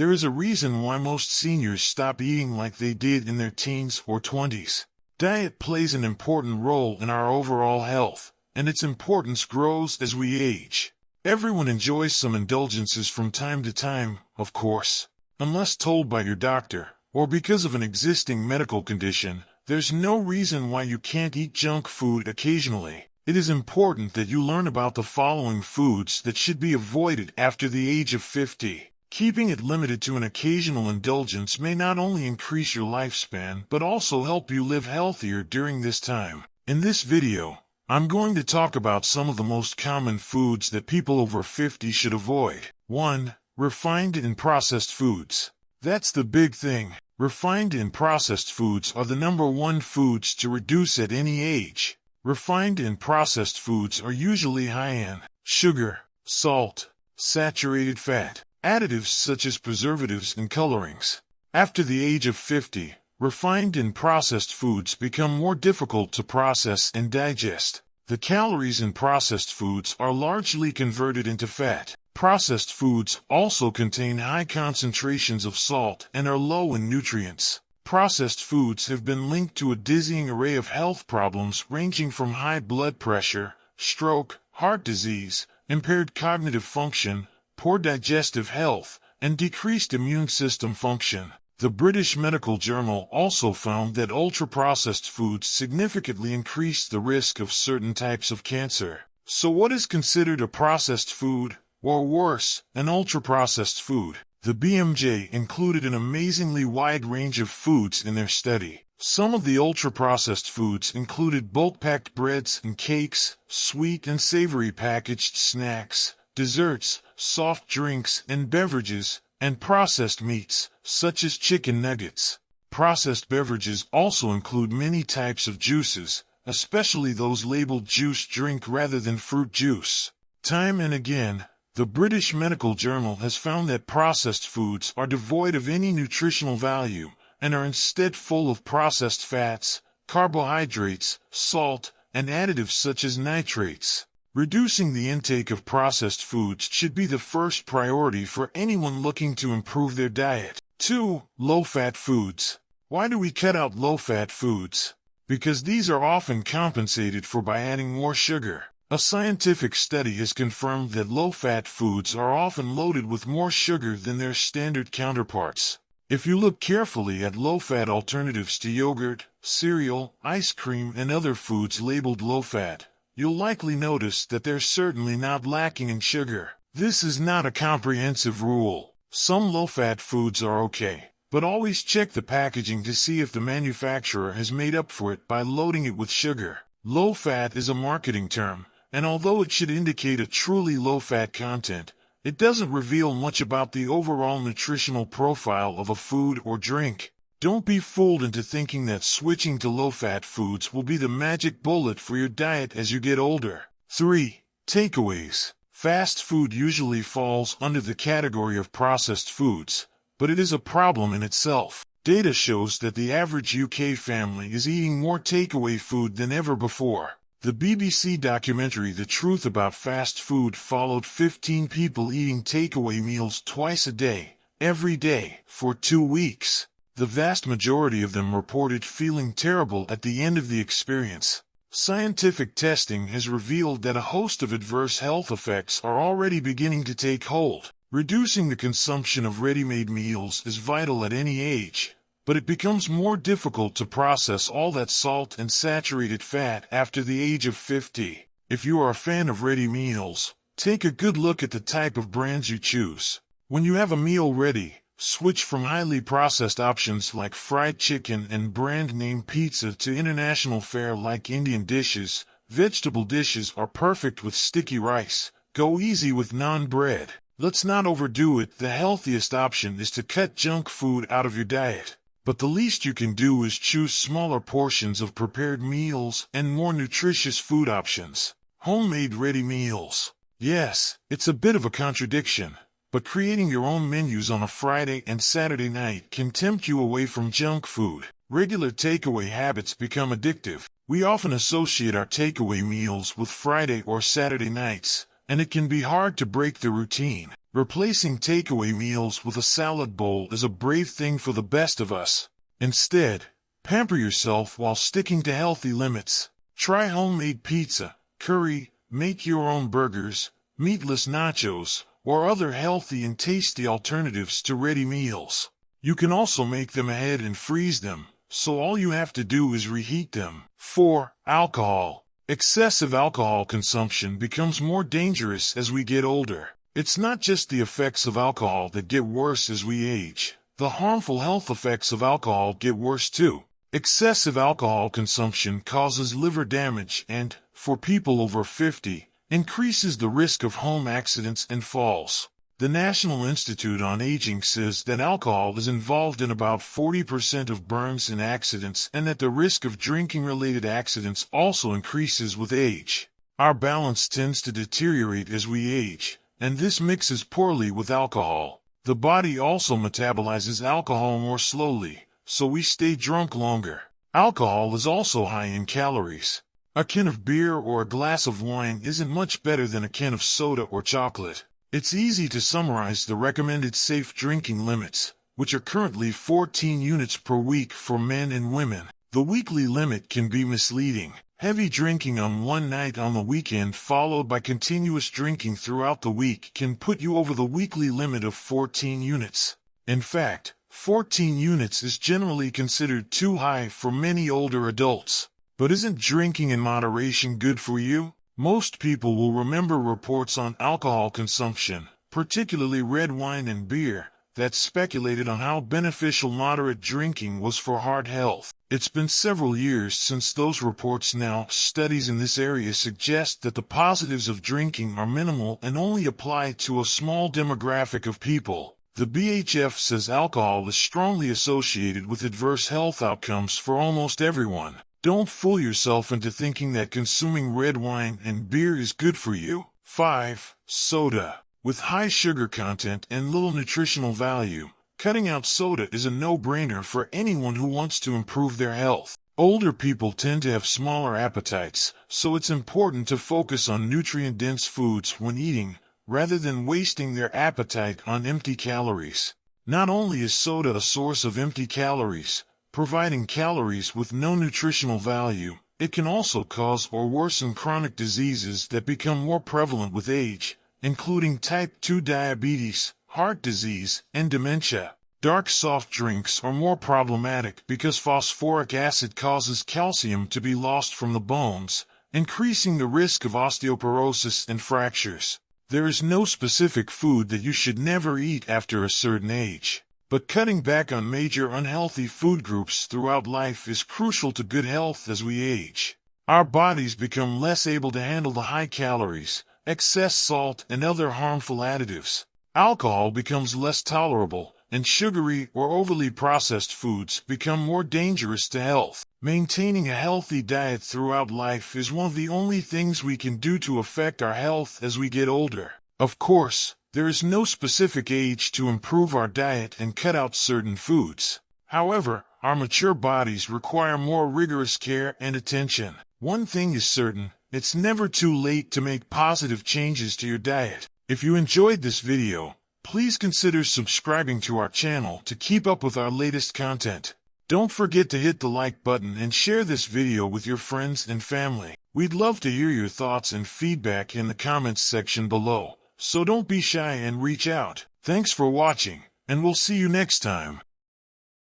There is a reason why most seniors stop eating like they did in their teens or 20s. Diet plays an important role in our overall health, and its importance grows as we age. Everyone enjoys some indulgences from time to time, of course. Unless told by your doctor, or because of an existing medical condition, there's no reason why you can't eat junk food occasionally. It is important that you learn about the following foods that should be avoided after the age of 50. Keeping it limited to an occasional indulgence may not only increase your lifespan but also help you live healthier during this time. In this video, I'm going to talk about some of the most common foods that people over 50 should avoid. 1. Refined and processed foods. That's the big thing. Refined and processed foods are the #1 foods to reduce at any age. Refined and processed foods are usually high in sugar, salt, saturated fat, additives such as preservatives and colorings. After the age of 50, refined and processed foods become more difficult to process and digest. The calories in processed foods are largely converted into fat. Processed foods also contain high concentrations of salt and are low in nutrients. Processed foods have been linked to a dizzying array of health problems ranging from high blood pressure, stroke, heart disease, impaired cognitive function, poor digestive health, and decreased immune system function. The British Medical Journal also found that ultra-processed foods significantly increase the risk of certain types of cancer. So what is considered a processed food, or worse, an ultra-processed food? The BMJ included an amazingly wide range of foods in their study. Some of the ultra-processed foods included bulk-packed breads and cakes, sweet and savory packaged snacks, desserts, soft drinks and beverages, and processed meats, such as chicken nuggets. Processed beverages also include many types of juices, especially those labeled juice drink rather than fruit juice. Time and again, the British Medical Journal has found that processed foods are devoid of any nutritional value and are instead full of processed fats, carbohydrates, salt, and additives such as nitrates. Reducing the intake of processed foods should be the first priority for anyone looking to improve their diet. 2. Low-fat foods. Why do we cut out low-fat foods? Because these are often compensated for by adding more sugar. A scientific study has confirmed that low-fat foods are often loaded with more sugar than their standard counterparts. If you look carefully at low-fat alternatives to yogurt, cereal, ice cream, and other foods labeled low-fat, you'll likely notice that they're certainly not lacking in sugar. This is not a comprehensive rule. Some low-fat foods are okay, but always check the packaging to see if the manufacturer has made up for it by loading it with sugar. Low-fat is a marketing term, and although it should indicate a truly low-fat content, it doesn't reveal much about the overall nutritional profile of a food or drink. Don't be fooled into thinking that switching to low-fat foods will be the magic bullet for your diet as you get older. 3. Takeaways. Fast food usually falls under the category of processed foods, but it is a problem in itself. Data shows that the average UK family is eating more takeaway food than ever before. The BBC documentary The Truth About Fast Food followed 15 people eating takeaway meals twice a day, every day, for 2 weeks. The vast majority of them reported feeling terrible at the end of the experience. Scientific testing has revealed that a host of adverse health effects are already beginning to take hold. Reducing the consumption of ready-made meals is vital at any age, but it becomes more difficult to process all that salt and saturated fat after the age of 50. If you are a fan of ready meals, take a good look at the type of brands you choose. When you have a meal ready, switch from highly processed options like fried chicken and brand-name pizza to international fare like Indian dishes. Vegetable dishes are perfect with sticky rice. Go easy with naan bread. Let's not overdo it. The healthiest option is to cut junk food out of your diet. But the least you can do is choose smaller portions of prepared meals and more nutritious food options. Homemade ready meals. Yes, it's a bit of a contradiction, but creating your own menus on a Friday and Saturday night can tempt you away from junk food. Regular takeaway habits become addictive. We often associate our takeaway meals with Friday or Saturday nights, and it can be hard to break the routine. Replacing takeaway meals with a salad bowl is a brave thing for the best of us. Instead, pamper yourself while sticking to healthy limits. Try homemade pizza, curry, make your own burgers, meatless nachos, or other healthy and tasty alternatives to ready meals. You can also make them ahead and freeze them, so all you have to do is reheat them. 4. Alcohol. Excessive alcohol consumption becomes more dangerous as we get older. It's not just the effects of alcohol that get worse as we age. The harmful health effects of alcohol get worse too. Excessive alcohol consumption causes liver damage and, for people over 50, increases the risk of home accidents and falls. The National Institute on Aging says that alcohol is involved in about 40% of burns and accidents, and that the risk of drinking-related accidents also increases with age. Our balance tends to deteriorate as we age, and this mixes poorly with alcohol. The body also metabolizes alcohol more slowly, so we stay drunk longer. Alcohol is also high in calories. A can of beer or a glass of wine isn't much better than a can of soda or chocolate. It's easy to summarize the recommended safe drinking limits, which are currently 14 units per week for men and women. The weekly limit can be misleading. Heavy drinking on one night on the weekend followed by continuous drinking throughout the week can put you over the weekly limit of 14 units. In fact, 14 units is generally considered too high for many older adults. But isn't drinking in moderation good for you? Most people will remember reports on alcohol consumption, particularly red wine and beer, that speculated on how beneficial moderate drinking was for heart health. It's been several years since those reports now. Studies in this area suggest that the positives of drinking are minimal and only apply to a small demographic of people. The BHF says alcohol is strongly associated with adverse health outcomes for almost everyone. Don't fool yourself into thinking that consuming red wine and beer is good for you. 5. Soda. With high sugar content and little nutritional value, cutting out soda is a no-brainer for anyone who wants to improve their health. Older people tend to have smaller appetites, so it's important to focus on nutrient-dense foods when eating, rather than wasting their appetite on empty calories. Not only is soda a source of empty calories, providing calories with no nutritional value, it can also cause or worsen chronic diseases that become more prevalent with age, including type 2 diabetes, heart disease, and dementia. Dark soft drinks are more problematic because phosphoric acid causes calcium to be lost from the bones, increasing the risk of osteoporosis and fractures. There is no specific food that you should never eat after a certain age. But cutting back on major unhealthy food groups throughout life is crucial to good health as we age. Our bodies become less able to handle the high calories, excess salt, and other harmful additives. Alcohol becomes less tolerable, and sugary or overly processed foods become more dangerous to health. Maintaining a healthy diet throughout life is one of the only things we can do to affect our health as we get older. Of course, there is no specific age to improve our diet and cut out certain foods. However, our mature bodies require more rigorous care and attention. One thing is certain, it's never too late to make positive changes to your diet. If you enjoyed this video, please consider subscribing to our channel to keep up with our latest content. Don't forget to hit the like button and share this video with your friends and family. We'd love to hear your thoughts and feedback in the comments section below. So don't be shy and reach out. Thanks for watching, and we'll see you next time.